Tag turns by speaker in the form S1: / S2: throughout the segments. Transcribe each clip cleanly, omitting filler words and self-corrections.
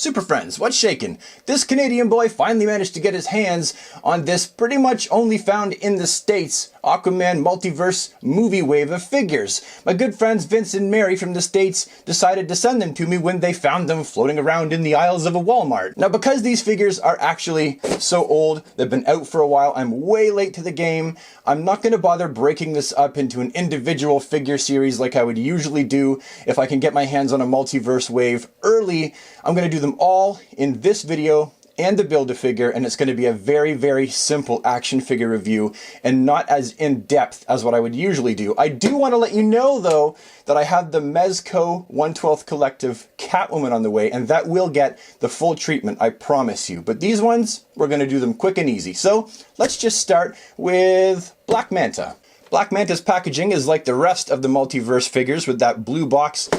S1: Super friends, what's shaking? This Canadian boy finally managed to get his hands on this pretty much only found in the States Aquaman Multiverse movie wave of figures. My good friends Vince and Mary from the States decided to send them to me when they found them floating around in the aisles of a Walmart. Now because these figures are actually so old, they've been out for a while, I'm way late to the game. I'm not going to bother breaking this up into an individual figure series like I would usually do if I can get my hands on a multiverse wave early. I'm going to do them all in this video and the Build-A-Figure, and it's going to be a very, very simple action figure review and not as in-depth as what I would usually do. I do want to let you know, though, that I have the Mezco 1/12 Collective Catwoman on the way, and that will get the full treatment, I promise you. But these ones, we're going to do them quick and easy. So let's just start with Black Manta. Black Manta's packaging is like the rest of the Multiverse figures with that blue box.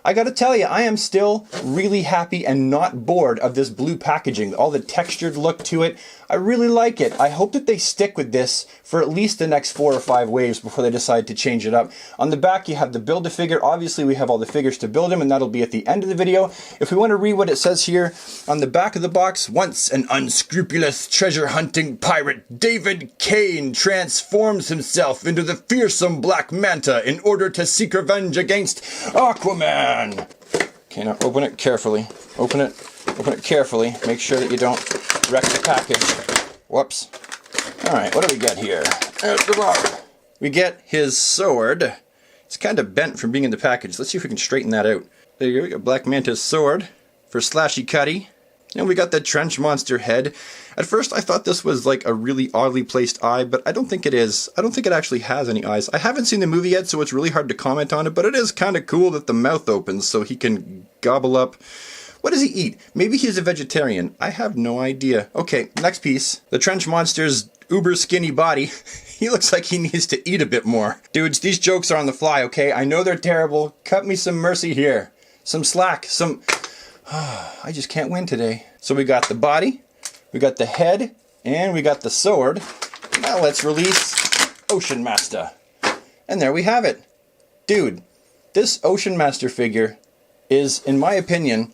S1: I gotta tell you, I am still really happy and not bored of this blue packaging. All the textured look to it, I really like it. I hope that they stick with this for at least the next 4 or 5 waves before they decide to change it up. On the back you have the Build-A-Figure. Obviously we have all the figures to build him, and that'll be at the end of the video. If we want to read what it says here on the back of the box, once an unscrupulous treasure-hunting pirate, David Kane transforms himself into the fearsome Black Manta in order to seek revenge against Aquaman. Okay, now open it carefully. Open it carefully. Make sure that you don't wreck the package. Whoops. Alright, what do we get here? There's the rock. We get his sword. It's kind of bent from being in the package. Let's see if we can straighten that out. There you go. We got Black Manta's sword for Slashy Cutty. And we got the trench monster head. At first I thought this was like a really oddly placed eye, but I don't think it is. I don't think it actually has any eyes. I haven't seen the movie yet, so it's really hard to comment on it, but it is kind of cool that the mouth opens so he can gobble up. What does he eat? Maybe he's a vegetarian. I have no idea. Okay, next piece. The trench monster's uber skinny body. He looks like he needs to eat a bit more. Dudes, these jokes are on the fly, okay? I know they're terrible. Cut me some mercy here. Some slack, some... I just can't win today. So we got the body, we got the head, and we got the sword. Now let's release Ocean Master. And there we have it. Dude, this Ocean Master figure is, in my opinion,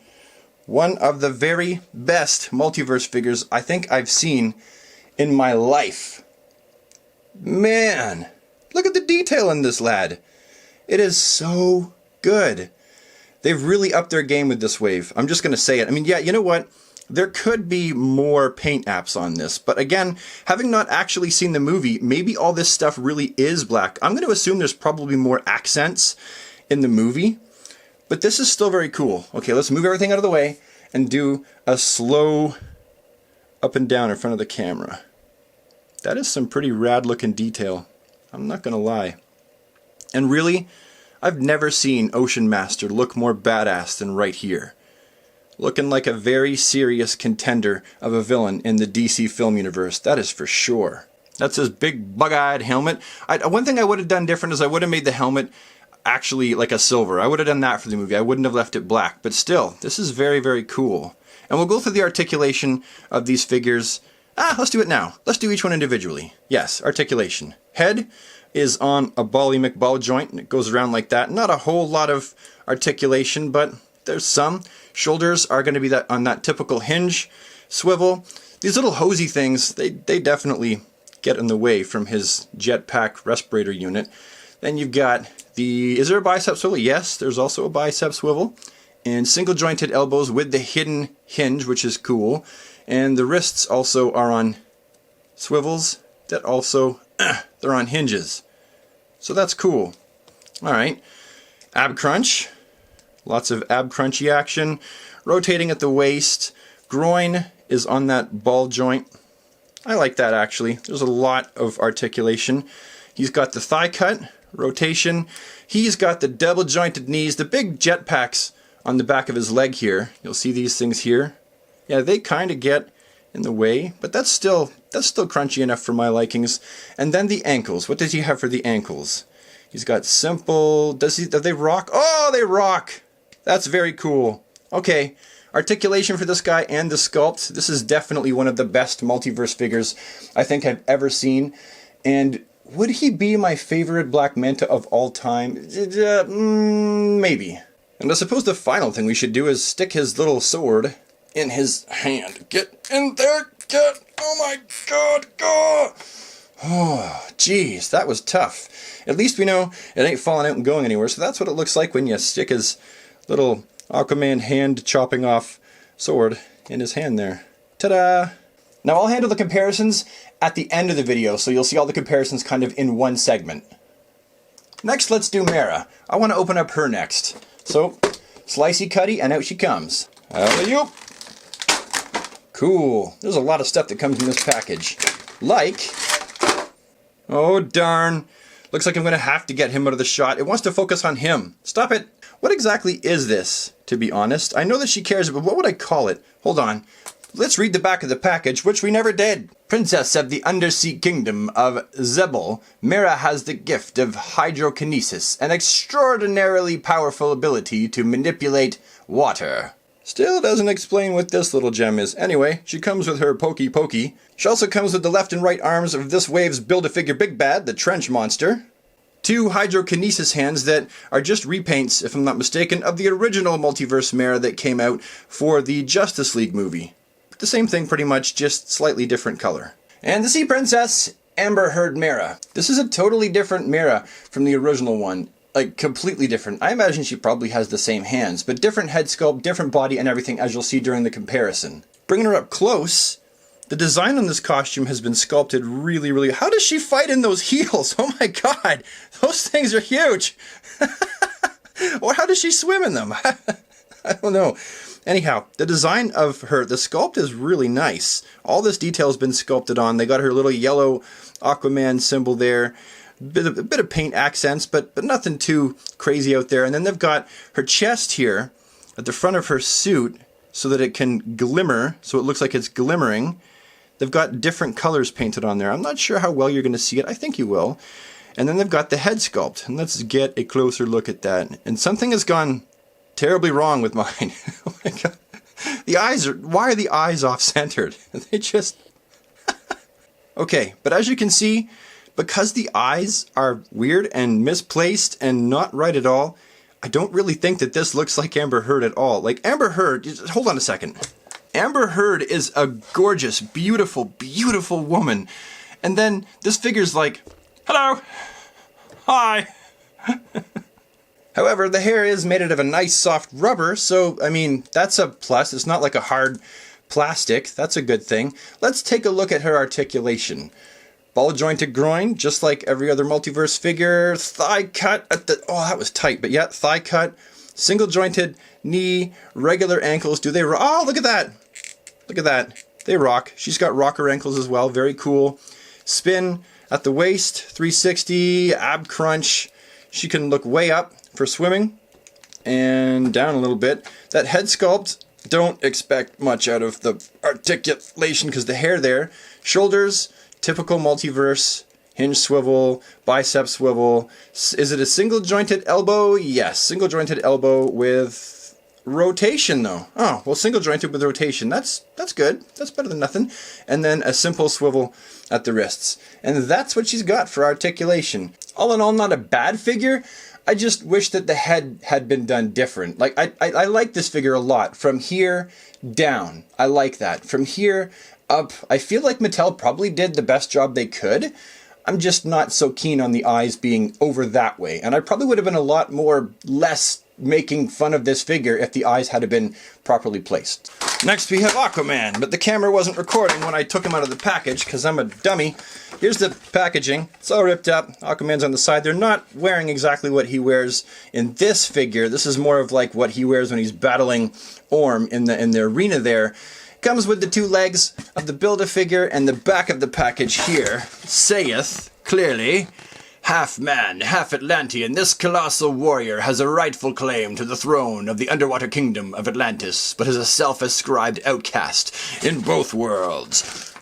S1: one of the very best multiverse figures I think I've seen in my life. Man, look at the detail in this lad. It is so good. They've really upped their game with this wave. I'm just going to say it. I mean, yeah, you know what? There could be more paint apps on this, but again, having not actually seen the movie, maybe all this stuff really is black. I'm going to assume there's probably more accents in the movie, but this is still very cool. Okay, let's move everything out of the way and do a slow up and down in front of the camera. That is some pretty rad looking detail. I'm not going to lie. And really, I've never seen Ocean Master look more badass than right here. Looking like a very serious contender of a villain in the DC film universe, that is for sure. That's his big bug-eyed helmet. One thing I would have done different is I would have made the helmet actually like a silver. I would have done that for the movie. I wouldn't have left it black. But still, this is very, very cool. And we'll go through the articulation of these figures. Let's do it now. Let's do each one individually. Yes, articulation. Head is on a Bally McBall joint, and it goes around like that. Not a whole lot of articulation, but there's some. Shoulders are going to be on that typical hinge swivel. These little hosey things, they definitely get in the way from his jetpack respirator unit. Then you've got is there a bicep swivel? Yes, there's also a bicep swivel. And single jointed elbows with the hidden hinge, which is cool. And the wrists also are on swivels that also, they're on hinges. So that's cool. Alright, ab crunch. Lots of ab crunchy action. Rotating at the waist. Groin is on that ball joint. I like that actually. There's a lot of articulation. He's got the thigh cut, rotation. He's got the double jointed knees, the big jetpacks on the back of his leg here. You'll see these things here. Yeah, they kind of get in the way, but that's still crunchy enough for my likings. And then the ankles. What does he have for the ankles? He's got simple. Do they rock? Oh, they rock! That's very cool. Okay, articulation for this guy and the sculpt. This is definitely one of the best multiverse figures I think I've ever seen. And would he be my favorite Black Manta of all time? Maybe. And I suppose the final thing we should do is stick his little sword in his hand. Get in there, get, oh my god, go! Oh, jeez, that was tough. At least we know it ain't falling out and going anywhere, so that's what it looks like when you stick his little Aquaman hand chopping off sword in his hand there. Ta-da! Now I'll handle the comparisons at the end of the video, so you'll see all the comparisons kind of in one segment. Next, let's do Mera. I want to open up her next. So, slicey cutty, and out she comes. Alley-oop! Cool. There's a lot of stuff that comes in this package. Like... oh, darn. Looks like I'm going to have to get him out of the shot. It wants to focus on him. Stop it. What exactly is this, to be honest? I know that she cares, but what would I call it? Hold on. Let's read the back of the package, which we never did. Princess of the Undersea Kingdom of Zebel, Mera has the gift of hydrokinesis, an extraordinarily powerful ability to manipulate water. Still doesn't explain what this little gem is. Anyway, she comes with her pokey pokey. She also comes with the left and right arms of this wave's Build-A-Figure Big Bad, the Trench Monster. 2 hydrokinesis hands that are just repaints, if I'm not mistaken, of the original Multiverse Mera that came out for the Justice League movie. The same thing pretty much, just slightly different color. And the Sea Princess, Amber Heard Mera. This is a totally different Mera from the original one. Like, completely different. I imagine she probably has the same hands, but different head sculpt, different body and everything, as you'll see during the comparison. Bringing her up close, the design on this costume has been sculpted really, really... How does she fight in those heels? Oh my god! Those things are huge! Or how does she swim in them? I don't know. Anyhow, the design of her, the sculpt is really nice. All this detail has been sculpted on. They got her little yellow Aquaman symbol there. A bit of paint accents, but nothing too crazy out there. And then they've got her chest here at the front of her suit so that it can glimmer, so it looks like it's glimmering. They've got different colors painted on there. I'm not sure how well you're going to see it. I think you will. And then they've got the head sculpt. And let's get a closer look at that. And something has gone terribly wrong with mine. Oh my god. The eyes are... why are the eyes off-centered? They just... Okay, but as you can see, because the eyes are weird and misplaced and not right at all, I don't really think that this looks like Amber Heard at all. Like, Amber Heard... hold on a second. Amber Heard is a gorgeous, beautiful, beautiful woman. And then this figure's like, hello, hi. However, the hair is made out of a nice soft rubber, so, I mean, that's a plus. It's not like a hard plastic. That's a good thing. Let's take a look at her articulation. Ball jointed groin, just like every other multiverse figure. Thigh cut at the... oh, that was tight, but yeah, thigh cut. Single jointed knee, regular ankles. Do they... oh, look at that. Look at that. They rock. She's got rocker ankles as well. Very cool. Spin at the waist, 360, ab crunch. She can look way up for swimming and down a little bit. That head sculpt, don't expect much out of the articulation because the hair there. Shoulders, typical multiverse, hinge swivel, bicep swivel. Is it a single jointed elbow? Yes, single jointed elbow with rotation though. Oh, well, single jointed with rotation. That's good. That's better than nothing. And then a simple swivel at the wrists. And that's what she's got for articulation. All in all, not a bad figure. I just wish that the head had been done different. Like, I like this figure a lot. From here down, I like that. From here up, I feel like Mattel probably did the best job they could. I'm just not so keen on the eyes being over that way. And I probably would have been a lot more less making fun of this figure if the eyes had been properly placed. Next we have Aquaman, but the camera wasn't recording when I took him out of the package because I'm a dummy. Here's the packaging. It's all ripped up. Aquaman's on the side. They're not wearing exactly what he wears in this figure. This is more of like what he wears when he's battling Orm in the arena there. Comes with the 2 legs of the Build-A-Figure, and the back of the package here saith clearly, half man, half Atlantean, this colossal warrior has a rightful claim to the throne of the underwater kingdom of Atlantis, but is a self-ascribed outcast in both worlds.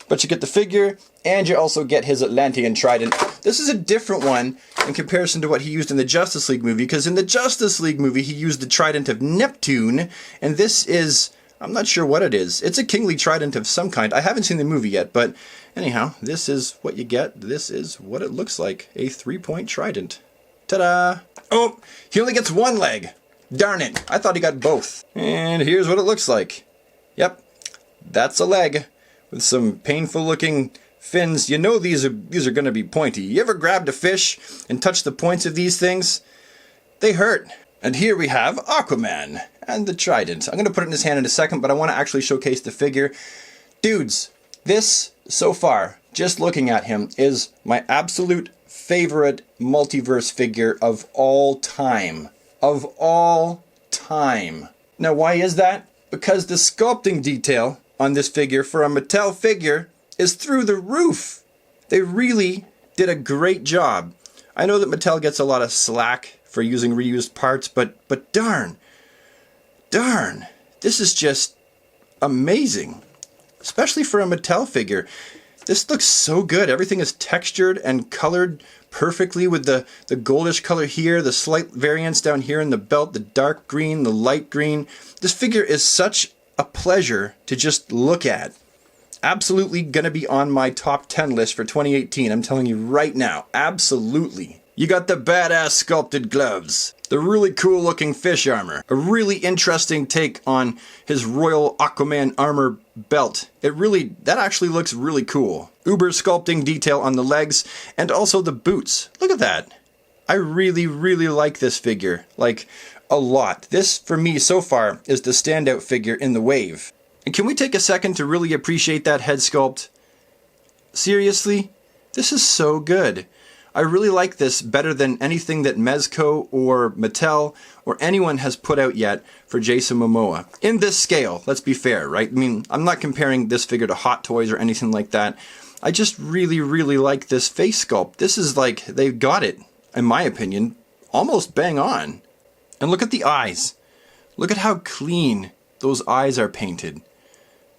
S1: But you get the figure, and you also get his Atlantean trident. This is a different one in comparison to what he used in the Justice League movie, because in the Justice League movie he used the trident of Neptune, and this is... I'm not sure what it is. It's a kingly trident of some kind. I haven't seen the movie yet, but anyhow, this is what you get. This is what it looks like. A 3-point trident. Ta-da! Oh, he only gets 1 leg. Darn it, I thought he got both. And here's what it looks like. Yep, that's a leg with some painful looking fins. You know these are going to be pointy. You ever grabbed a fish and touched the points of these things? They hurt. And here we have Aquaman and the trident. I'm going to put it in his hand in a second, but I want to actually showcase the figure. Dudes, this, so far, just looking at him, is my absolute favorite multiverse figure of all time. Of all time. Now, why is that? Because the sculpting detail on this figure for a Mattel figure is through the roof. They really did a great job. I know that Mattel gets a lot of slack for using reused parts, but darn, this is just amazing. Especially for a Mattel figure. This looks so good. Everything is textured and colored perfectly with the goldish color here, the slight variance down here in the belt, the dark green, the light green. This figure is such a pleasure to just look at. Absolutely gonna be on my top 10 list for 2018. I'm telling you right now, absolutely. You got the badass sculpted gloves, the really cool looking fish armor, a really interesting take on his Royal Aquaman armor belt. That actually looks really cool. Uber sculpting detail on the legs and also the boots. Look at that. I really, really like this figure, like a lot. This, for me, so far, is the standout figure in the wave. And can we take a second to really appreciate that head sculpt? Seriously? This is so good. I really like this better than anything that Mezco or Mattel or anyone has put out yet for Jason Momoa. In this scale, let's be fair, right? I mean, I'm not comparing this figure to Hot Toys or anything like that. I just really, really like this face sculpt. This is like, they've got it, in my opinion, almost bang on. And look at the eyes. Look at how clean those eyes are painted.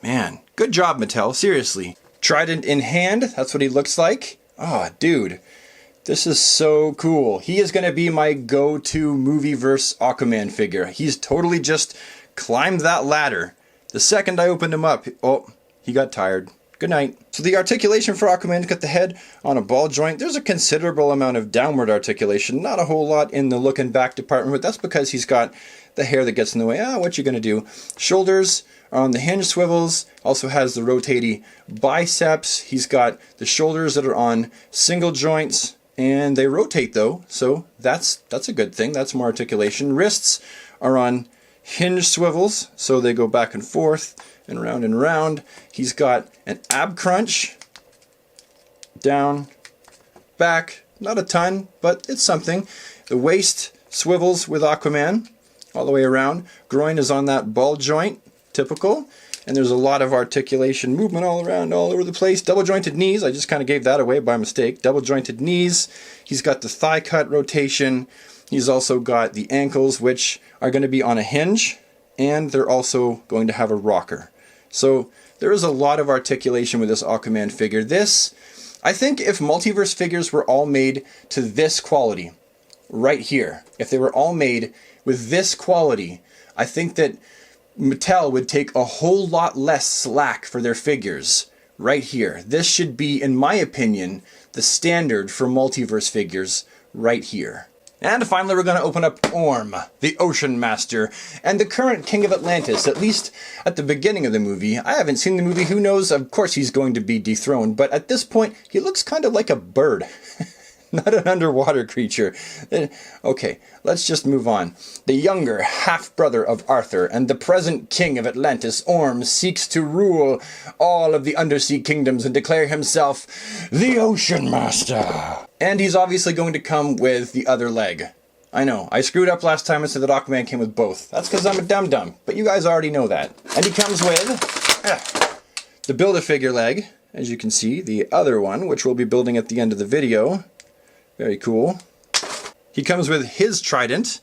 S1: Man, good job, Mattel, seriously. Trident in hand, that's what he looks like. Oh, dude. This is so cool. He is going to be my go-to Movieverse Aquaman figure. He's totally just climbed that ladder. The second I opened him up, oh, he got tired. Good night. So the articulation for Aquaman's got the head on a ball joint. There's a considerable amount of downward articulation. Not a whole lot in the look and back department, but that's because he's got the hair that gets in the way. What you going to do? Shoulders are on the hinge swivels. Also has the rotating biceps. He's got the shoulders that are on single joints. And they rotate though, so that's a good thing. That's more articulation. Wrists are on hinge swivels, so they go back and forth and round and round. He's got an ab crunch, down, back, not a ton, but it's something. The waist swivels with Aquaman all the way around. Groin is on that ball joint, typical. And there's a lot of articulation movement all around, all over the place. Double jointed knees, I just kind of gave that away by mistake. Double jointed knees. He's got the thigh cut rotation. He's also got the ankles, which are going to be on a hinge. And they're also going to have a rocker. So there is a lot of articulation with this Aquaman figure. This, I think if multiverse figures were all made to this quality, right here, if they were all made with this quality, I think that Mattel would take a whole lot less slack for their figures right here. This should be, in my opinion, the standard for multiverse figures right here. And finally, we're going to open up Orm, the Ocean Master, and the current King of Atlantis, at least at the beginning of the movie. I haven't seen the movie, who knows? Of course he's going to be dethroned, but at this point, he looks kind of like a bird. Not an underwater creature. Okay, let's just move on. The younger half-brother of Arthur and the present king of Atlantis, Orm, seeks to rule all of the undersea kingdoms and declare himself the Ocean Master. And he's obviously going to come with the other leg. I know, I screwed up last time and said that Aquaman came with both. That's because I'm a dum-dum, but you guys already know that. And he comes with the Build-A-Figure leg, as you can see, the other one, which we'll be building at the end of the video. Very cool. He comes with his trident.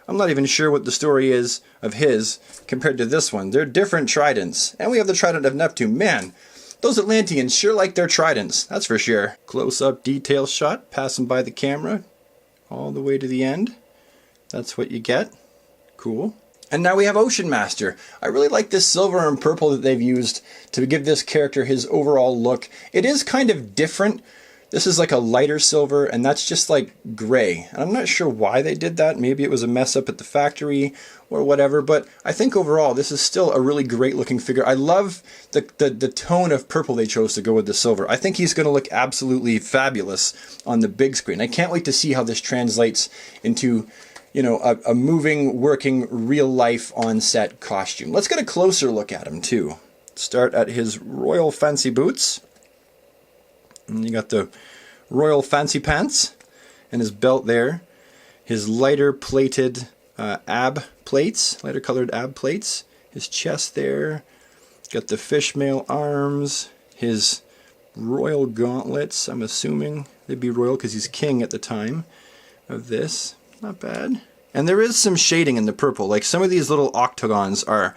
S1: I'm not even sure what the story is of his compared to this one. They're different tridents. And we have the trident of Neptune. Man, those Atlanteans sure like their tridents. That's for sure. Close-up detail shot, passing by the camera all the way to the end. That's what you get. Cool. And now we have Ocean Master. I really like this silver and purple that they've used to give this character his overall look. It is kind of different This is like a lighter silver, and that's just like gray. And I'm not sure why they did that. Maybe it was a mess up at the factory or whatever, but I think overall this is still a really great looking figure. I love the tone of purple they chose to go with the silver. I think he's going to look absolutely fabulous on the big screen. I can't wait to see how this translates into, you know, a moving, working, real-life on-set costume. Let's get a closer look at him, too. Start at his royal fancy boots. And you got the royal fancy pants and his belt there. His lighter plated ab plates, lighter colored ab plates. His chest there. Got the fishmail arms. His royal gauntlets. I'm assuming they'd be royal because he's king at the time of this. Not bad. And there is some shading in the purple. Like some of these little octagons are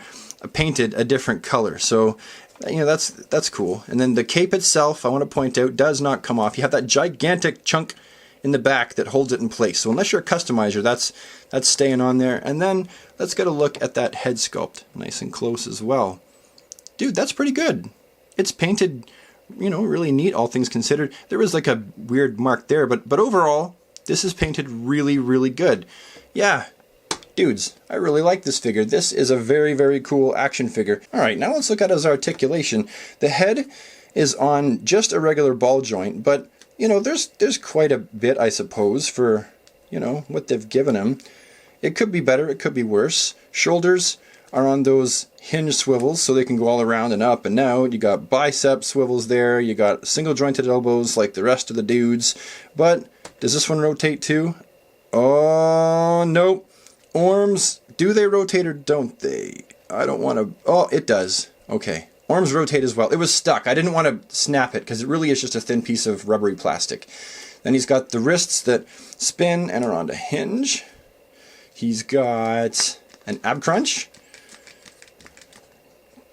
S1: painted a different color. So, you know, that's cool. And then the cape itself, I want to point out, does not come off. You have that gigantic chunk in the back that holds it in place. So unless you're a customizer, that's staying on there. And then let's get a look at that head sculpt. Nice and close as well. Dude, that's pretty good. It's painted, you know, really neat, all things considered. There was like a weird mark there, but overall, this is painted really, really good. Yeah, dudes, I really like this figure. This is a very, very cool action figure. All right, now let's look at his articulation. The head is on just a regular ball joint, but, you know, there's quite a bit, I suppose, for, you know, what they've given him. It could be better, it could be worse. Shoulders are on those hinge swivels so they can go all around and up and out. You got bicep swivels there. You got single jointed elbows like the rest of the dudes. But does this one rotate too? Oh, nope. Arms, do they rotate or don't they? I don't want to... Oh, it does. Okay. Arms rotate as well. It was stuck. I didn't want to snap it because it really is just a thin piece of rubbery plastic. Then he's got the wrists that spin and are on a hinge. He's got an ab crunch.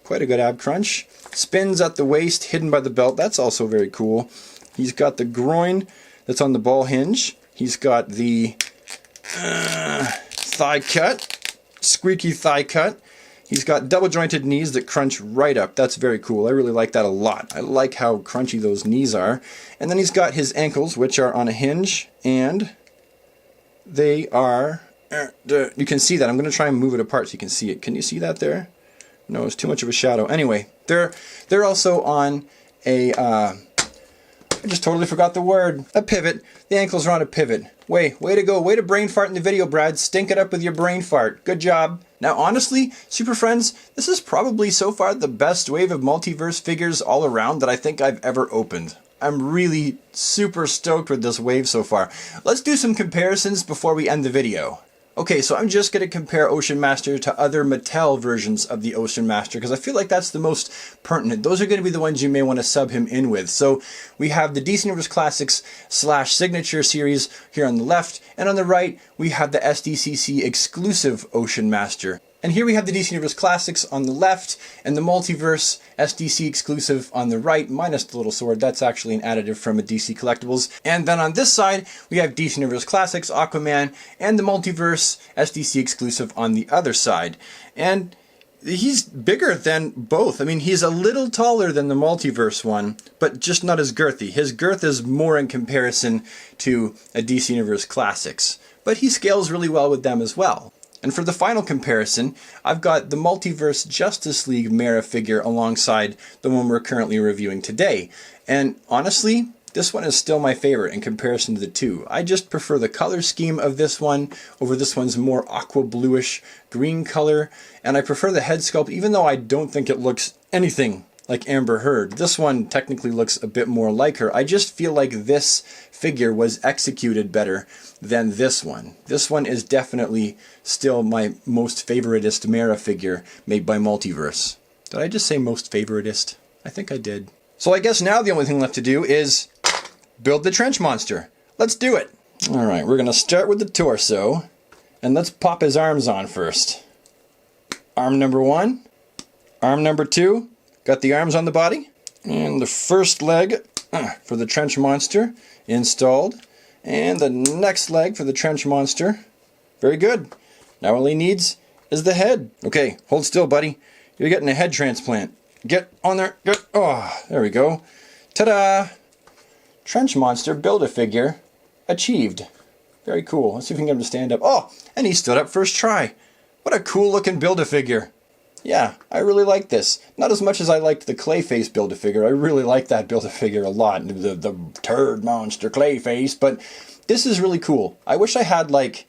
S1: Quite a good ab crunch. Spins at the waist, hidden by the belt. That's also very cool. He's got the groin that's on the ball hinge. He's got the thigh cut, squeaky thigh cut. He's got double jointed knees that crunch right up. That's very cool. I really like that a lot. I like how crunchy those knees are. And then he's got his ankles, which are on a hinge, and they are... you can see that. I'm going to try and move it apart so you can see it. Can you see that there? No, it's too much of a shadow. Anyway, they're also on a... I just totally forgot the word. A pivot. The ankles are on a pivot. Way to go. Way to brain fart in the video, Brad. Stink it up with your brain fart. Good job. Now, honestly, Super Friends, this is probably so far the best wave of multiverse figures all around that I think I've ever opened. I'm really super stoked with this wave so far. Let's do some comparisons before we end the video. Okay, so I'm just going to compare Ocean Master to other Mattel versions of the Ocean Master because I feel like that's the most pertinent. Those are going to be the ones you may want to sub him in with. So we have the DC Universe Classics / Signature series here on the left, and on the right we have the SDCC exclusive Ocean Master. And here we have the DC Universe Classics on the left and the Multiverse SDC exclusive on the right, minus the little sword. That's actually an additive from a DC Collectibles. And then on this side, we have DC Universe Classics, Aquaman, and the Multiverse SDC exclusive on the other side. And he's bigger than both. I mean, he's a little taller than the Multiverse one, but just not as girthy. His girth is more in comparison to a DC Universe Classics. But he scales really well with them as well. And for the final comparison, I've got the Multiverse Justice League Mera figure alongside the one we're currently reviewing today. And honestly, this one is still my favorite in comparison to the two. I just prefer the color scheme of this one over this one's more aqua bluish green color. And I prefer the head sculpt, even though I don't think it looks anything like Amber Heard. This one technically looks a bit more like her. I just feel like this figure was executed better than this one. This one is definitely still my most favoritist Mera figure made by Multiverse. Did I just say most favoritist? I think I did. So I guess now the only thing left to do is build the trench monster. Let's do it. Alright, we're going to start with the torso. And let's pop his arms on first. Arm number 1. Arm number 2. Got the arms on the body. And the first leg for the trench monster installed. And the next leg for the trench monster. Very good. Now all he needs is the head. Okay, hold still, buddy. You're getting a head transplant. Get on there. Get. Oh, there we go. Ta-da! Trench Monster Build-A-Figure achieved. Very cool. Let's see if we can get him to stand up. Oh, and he stood up first try. What a cool looking Build-A-Figure. Yeah, I really like this. Not as much as I liked the Clayface Build-A-Figure. I really like that Build-A-Figure a lot. The turd monster Clayface. But this is really cool. I wish I had like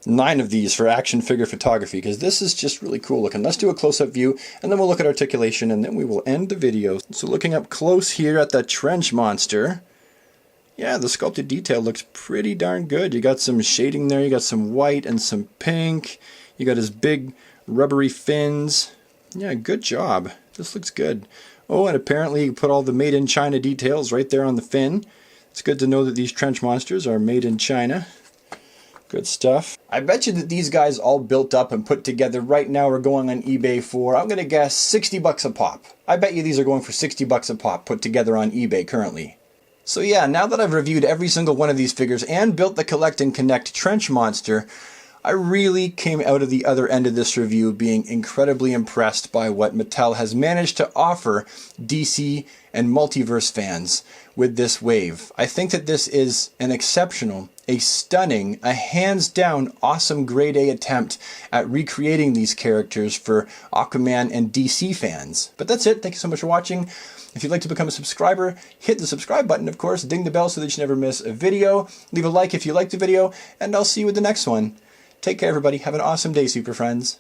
S1: 9 of these for action figure photography, because this is just really cool looking. Let's do a close-up view, and then we'll look at articulation, and then we will end the video. So looking up close here at the Trench Monster, yeah, the sculpted detail looks pretty darn good. You got some shading there, you got some white and some pink, you got his big rubbery fins. Yeah, good job. This looks good. Oh, and apparently you put all the made in China details right there on the fin. It's good to know that these trench monsters are made in China. Good stuff. I bet you that these guys all built up and put together right now are going on eBay for, I'm going to guess, 60 bucks a pop. I bet you these are going for 60 bucks a pop put together on eBay currently. So yeah, now that I've reviewed every single one of these figures and built the Collect and Connect Trench Monster, I really came out of the other end of this review being incredibly impressed by what Mattel has managed to offer DC and Multiverse fans with this wave. I think that this is an exceptional, a stunning, a hands-down awesome grade A attempt at recreating these characters for Aquaman and DC fans. But that's it. Thank you so much for watching. If you'd like to become a subscriber, hit the subscribe button, of course, ding the bell so that you never miss a video. Leave a like if you liked the video, and I'll see you with the next one. Take care, everybody. Have an awesome day, super friends.